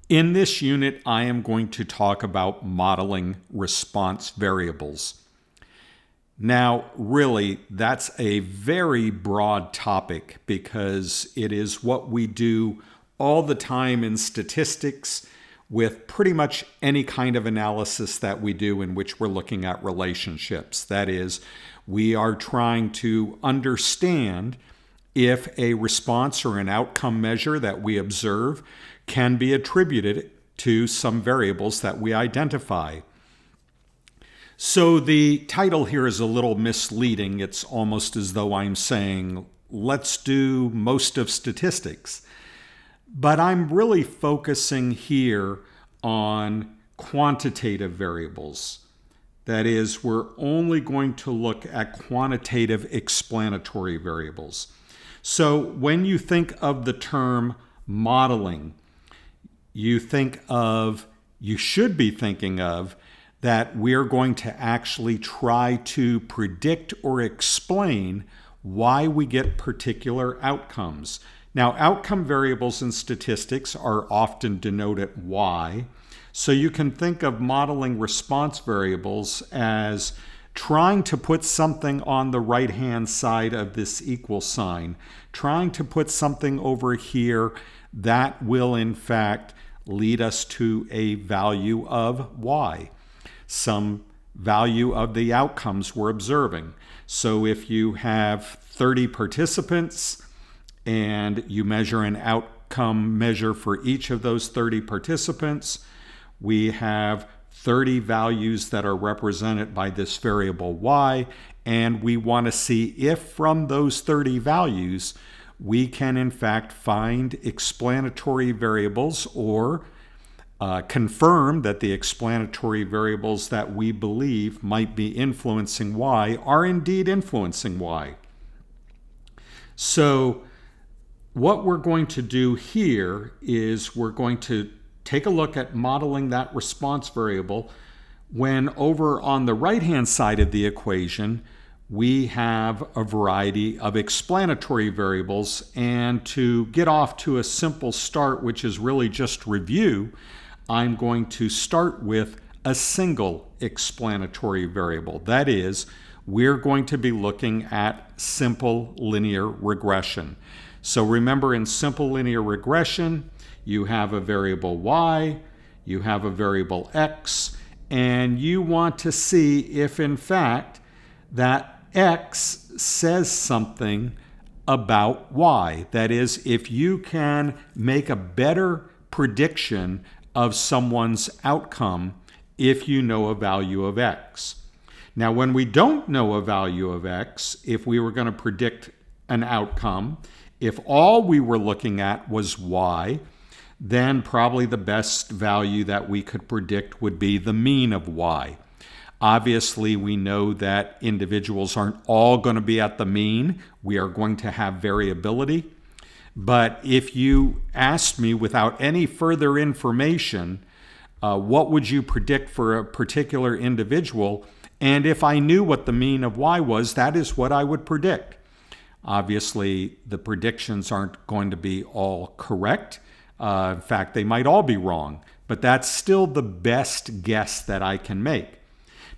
In this unit, I am going to talk about modeling response variables. Now, really, that's a very broad topic because it is what we do all the time in statistics with pretty much any kind of analysis that we do in which we're looking at relationships. That is, we are trying to understand if a response or an outcome measure that we observe can be attributed to some variables that we identify. So the title here is a little misleading. It's almost as though I'm saying, let's do most of statistics. But I'm really focusing here on quantitative variables. That is, we're only going to look at quantitative explanatory variables. So when you think of the term modeling, you should be thinking of that we're going to actually try to predict or explain why we get particular outcomes. Now, outcome variables in statistics are often denoted Y, so you can think of modeling response variables as trying to put something on the right-hand side of this equal sign, trying to put something over here that will, in fact, lead us to a value of Y, some value of the outcomes we're observing. So if you have 30 participants and you measure an outcome measure for each of those 30 participants, we have 30 values that are represented by this variable Y, and we want to see if from those 30 values we can in fact find explanatory variables or confirm that the explanatory variables that we believe might be influencing Y are indeed influencing Y. So what we're going to do here is we're going to take a look at modeling that response variable when over on the right-hand side of the equation, we have a variety of explanatory variables. And to get off to a simple start, which is really just review, I'm going to start with a single explanatory variable. That is, we're going to be looking at simple linear regression. So remember, in simple linear regression, you have a variable Y, you have a variable X, and you want to see if in fact that X says something about Y. That is, if you can make a better prediction of someone's outcome if you know a value of X. Now, when we don't know a value of X, if we were going to predict an outcome, if all we were looking at was Y, then probably the best value that we could predict would be the mean of Y. Obviously, we know that individuals aren't all going to be at the mean. We are going to have variability. But if you asked me without any further information, what would you predict for a particular individual? And if I knew what the mean of Y was, that is what I would predict. Obviously, the predictions aren't going to be all correct. In fact, they might all be wrong, but that's still the best guess that I can make.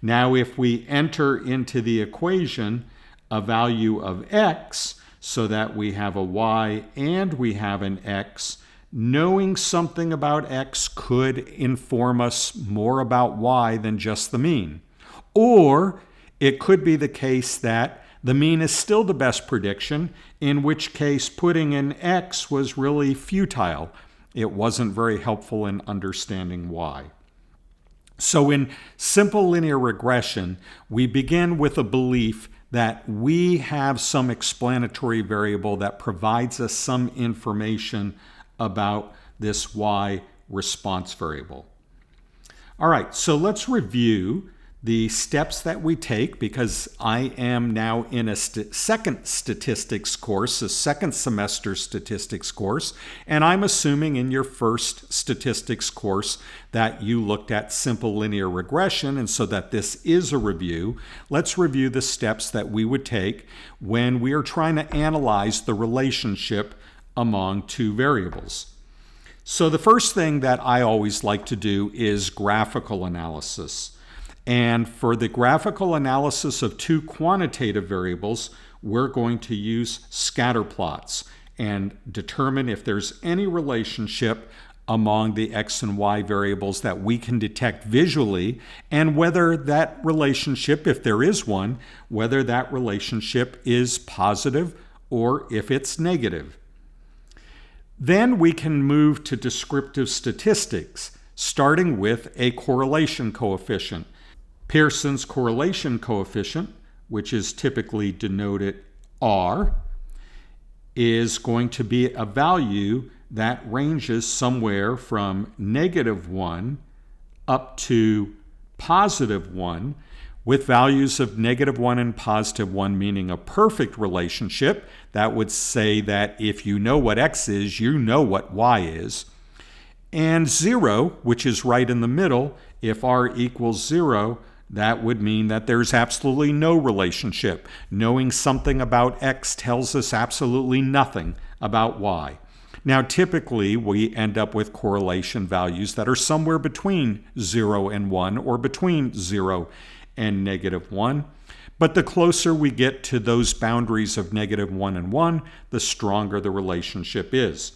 Now, if we enter into the equation a value of X so that we have a Y and we have an X, knowing something about X could inform us more about Y than just the mean. Or it could be the case that the mean is still the best prediction, in which case putting in X was really futile. It wasn't very helpful in understanding Y. So in simple linear regression, we begin with a belief that we have some explanatory variable that provides us some information about this Y response variable. All right, so let's review the steps that we take, because I am now in a second statistics course, a second semester statistics course, and I'm assuming in your first statistics course that you looked at simple linear regression, and so that this is a review. Let's review the steps that we would take when we are trying to analyze the relationship among two variables. So the first thing that I always like to do is graphical analysis. And for the graphical analysis of two quantitative variables, we're going to use scatter plots and determine if there's any relationship among the x and y variables that we can detect visually, and whether that relationship, if there is one, whether that relationship is positive or if it's negative. Then we can move to descriptive statistics, starting with a correlation coefficient. Pearson's correlation coefficient, which is typically denoted R, is going to be a value that ranges somewhere from -1 up to +1, with values of -1 and +1 meaning a perfect relationship. That would say that if you know what x is, you know what y is. And 0, which is right in the middle, if r equals 0, that would mean that there's absolutely no relationship. Knowing something about x tells us absolutely nothing about y. Now, typically, we end up with correlation values that are somewhere between 0 and 1, or between 0 and -1. But the closer we get to those boundaries of -1 and 1, the stronger the relationship is.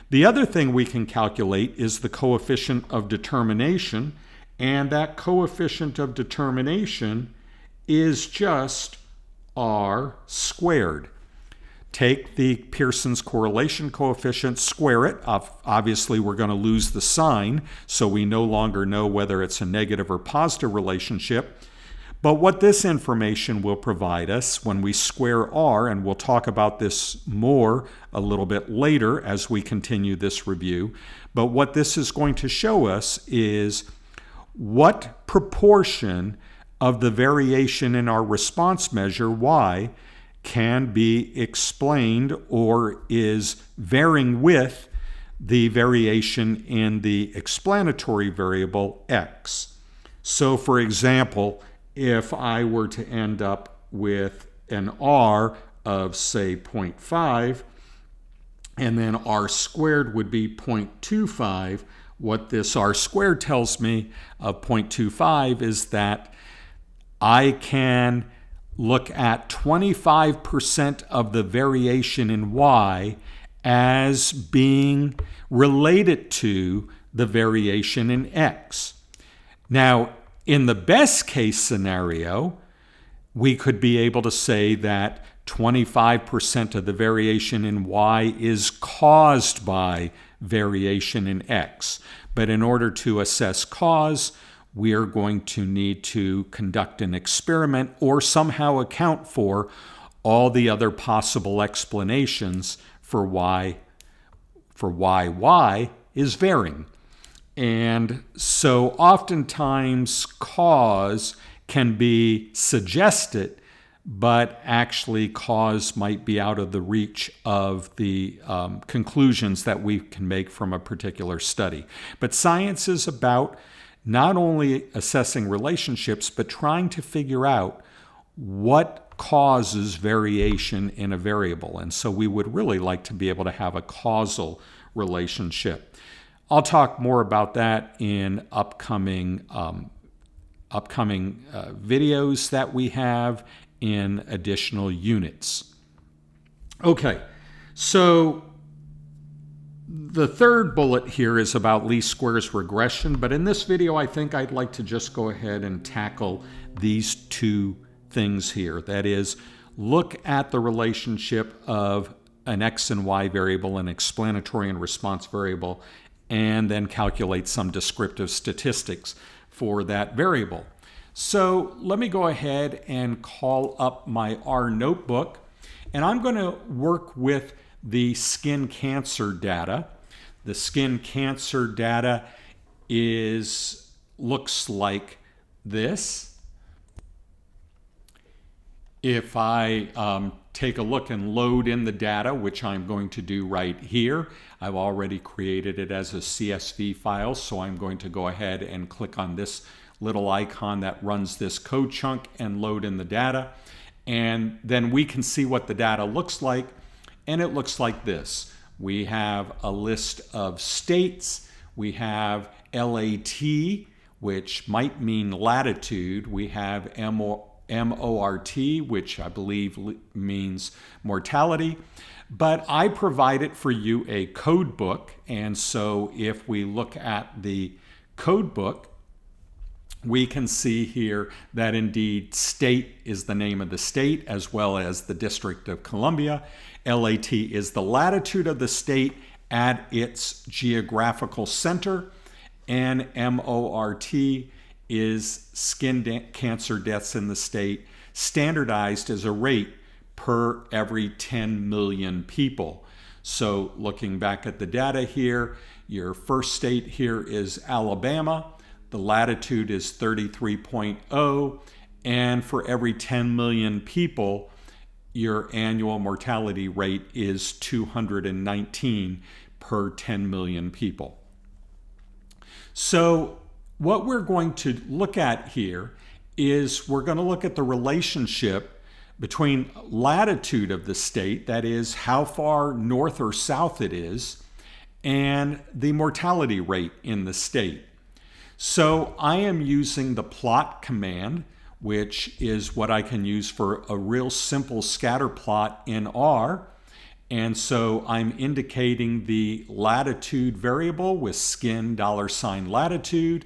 The other thing we can calculate is the coefficient of determination, and that coefficient of determination is just r squared. Take the Pearson's correlation coefficient, square it. Obviously, we're going to lose the sign, so we no longer know whether it's a negative or positive relationship. But what this information will provide us when we square r, and we'll talk about this more a little bit later as we continue this review, but what this is going to show us is what proportion of the variation in our response measure, y, can be explained or is varying with the variation in the explanatory variable x. So, for example, if I were to end up with an r of, say, 0.5, and then r squared would be 0.25, what this r squared tells me of 0.25 is that I can look at 25% of the variation in y as being related to the variation in x. Now, in the best case scenario, we could be able to say that 25% of the variation in y is caused by variation in x. But in order to assess cause, we are going to need to conduct an experiment or somehow account for all the other possible explanations for why y is varying. And so oftentimes cause can be suggested, but actually cause might be out of the reach of the conclusions that we can make from a particular study. But science is about not only assessing relationships, but trying to figure out what causes variation in a variable. And so we would really like to be able to have a causal relationship. I'll talk more about that in upcoming videos that we have in additional units. Okay, so the third bullet here is about least squares regression, but in this video I think I'd like to just go ahead and tackle these two things here. That is, look at the relationship of an x and y variable, an explanatory and response variable, and then calculate some descriptive statistics for that variable. So let me go ahead and call up my R notebook, and I'm going to work with the skin cancer data. The skin cancer data looks like this. If I take a look and load in the data, which I'm going to do right here, I've already created it as a CSV file, so I'm going to go ahead and click on this little icon that runs this code chunk and load in the data. And then we can see what the data looks like, and it looks like this. We have a list of states. We have LAT, which might mean latitude. We have MORT, which I believe means mortality. But I provided for you a code book. And so if we look at the code book, we can see here that indeed state is the name of the state as well as the District of Columbia. LAT is the latitude of the state at its geographical center. And MORT is skin cancer deaths in the state, standardized as a rate per every 10 million people. So looking back at the data here, your first state here is Alabama. The latitude is 33.0, and for every 10 million people, your annual mortality rate is 219 per 10 million people. So what we're going to look at here is we're going to look at the relationship between latitude of the state, that is how far north or south it is, and the mortality rate in the state. So I am using the plot command, which is what I can use for a real simple scatter plot in R. And so I'm indicating the latitude variable with skin $latitude.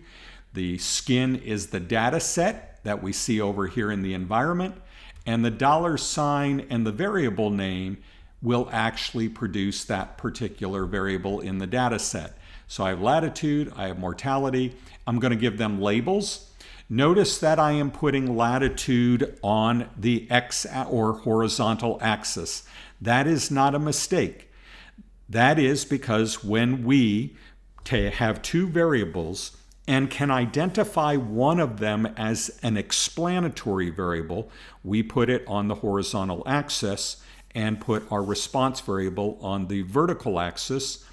The skin is the data set that we see over here in the environment. And the $sign and the variable name will actually produce that particular variable in the data set. So I have latitude, I have mortality. I'm going to give them labels. Notice that I am putting latitude on the X or horizontal axis. That is not a mistake. That is because when we have two variables and can identify one of them as an explanatory variable, we put it on the horizontal axis and put our response variable on the vertical axis.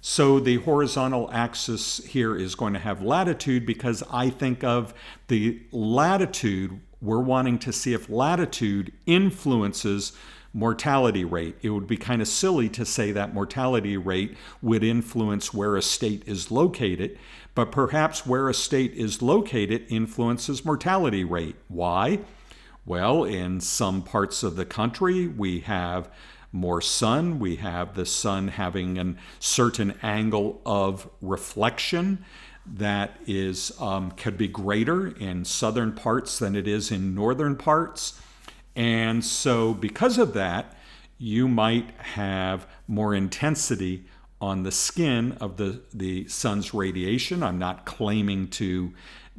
So the horizontal axis here is going to have latitude because I think of the latitude, we're wanting to see if latitude influences mortality rate. It would be kind of silly to say that mortality rate would influence where a state is located, but perhaps where a state is located influences mortality rate. Why? Well, in some parts of the country, we have more sun. We have the sun having a certain angle of reflection that is could be greater in southern parts than it is in northern parts. And so because of that, you might have more intensity on the skin of the sun's radiation. I'm not claiming to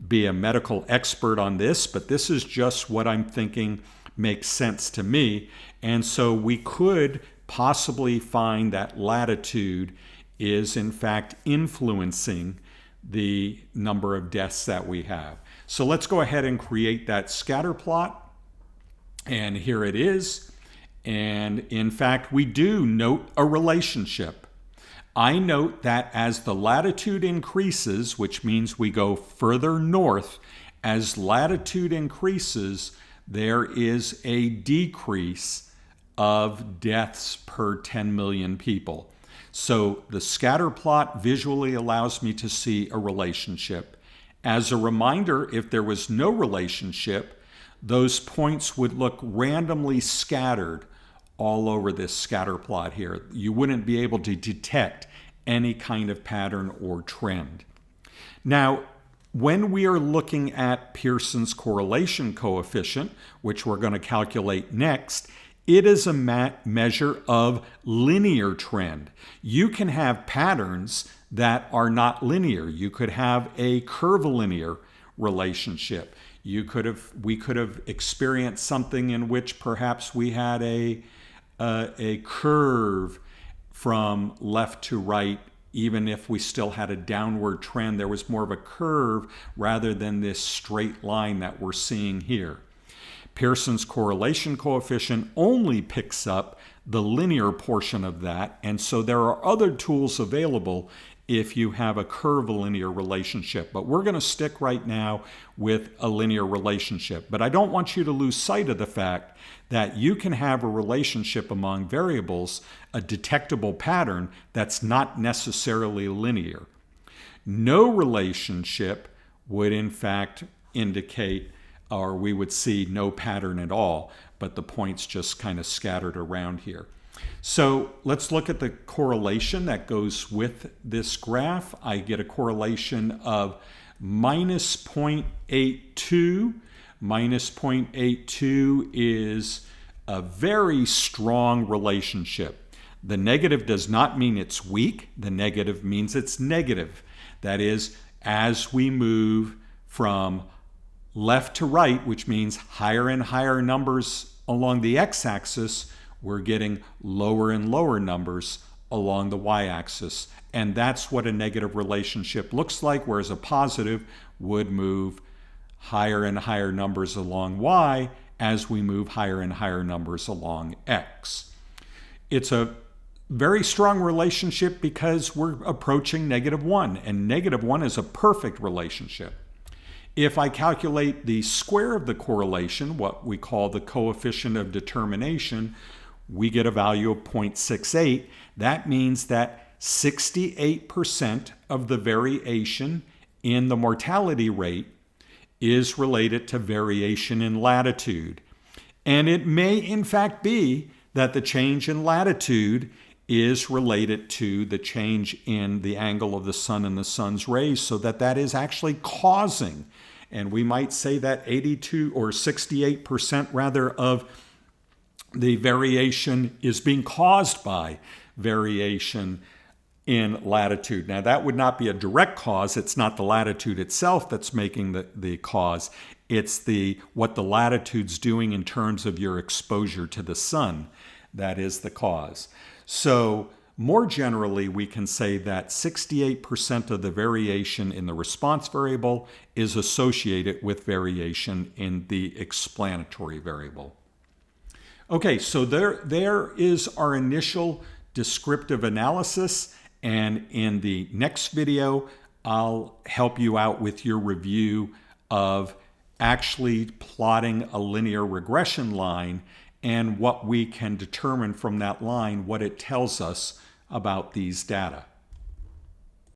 be a medical expert on this, but this is just what I'm thinking makes sense to me. And so we could possibly find that latitude is in fact influencing the number of deaths that we have. So let's go ahead and create that scatter plot. And here it is. And in fact, we do note a relationship. I note that as the latitude increases, which means we go further north, as latitude increases, there is a decrease of deaths per 10 million people. So the scatter plot visually allows me to see a relationship. As a reminder, if there was no relationship, those points would look randomly scattered all over this scatter plot here. You wouldn't be able to detect any kind of pattern or trend. Now, when we are looking at Pearson's correlation coefficient, which we're going to calculate next, it is a measure of linear trend. You can have patterns that are not linear. You could have a curvilinear relationship. We could have experienced something in which perhaps we had a curve from left to right. Even if we still had a downward trend, there was more of a curve rather than this straight line that we're seeing here. Pearson's correlation coefficient only picks up the linear portion of that, and so there are other tools available if you have a curvilinear relationship. But we're going to stick right now with a linear relationship. But I don't want you to lose sight of the fact that you can have a relationship among variables, a detectable pattern that's not necessarily linear. No relationship would in fact indicate, or we would see no pattern at all, but the points just kind of scattered around here. So let's look at the correlation that goes with this graph. I get a correlation of minus 0.82. Minus 0.82 is a very strong relationship. The negative does not mean it's weak. The negative means it's negative. That is, as we move from left to right, which means higher and higher numbers along the x-axis, we're getting lower and lower numbers along the y-axis. And that's what a negative relationship looks like, whereas a positive would move higher and higher numbers along y as we move higher and higher numbers along x. It's a very strong relationship because we're approaching -1, and -1 is a perfect relationship. If I calculate the square of the correlation, what we call the coefficient of determination, we get a value of 0.68. That means that 68% of the variation in the mortality rate is related to variation in latitude. And it may in fact be that the change in latitude is related to the change in the angle of the sun and the sun's rays, so that is actually causing, and we might say that 82 or 68% rather of the variation is being caused by variation in latitude. Now, that would not be a direct cause. It's not the latitude itself that's making the cause. It's what the latitude's doing in terms of your exposure to the sun. That is the cause. So more generally, we can say that 68% of the variation in the response variable is associated with variation in the explanatory variable. Okay, so there is our initial descriptive analysis, and in the next video, I'll help you out with your review of actually plotting a linear regression line and what we can determine from that line, what it tells us about these data.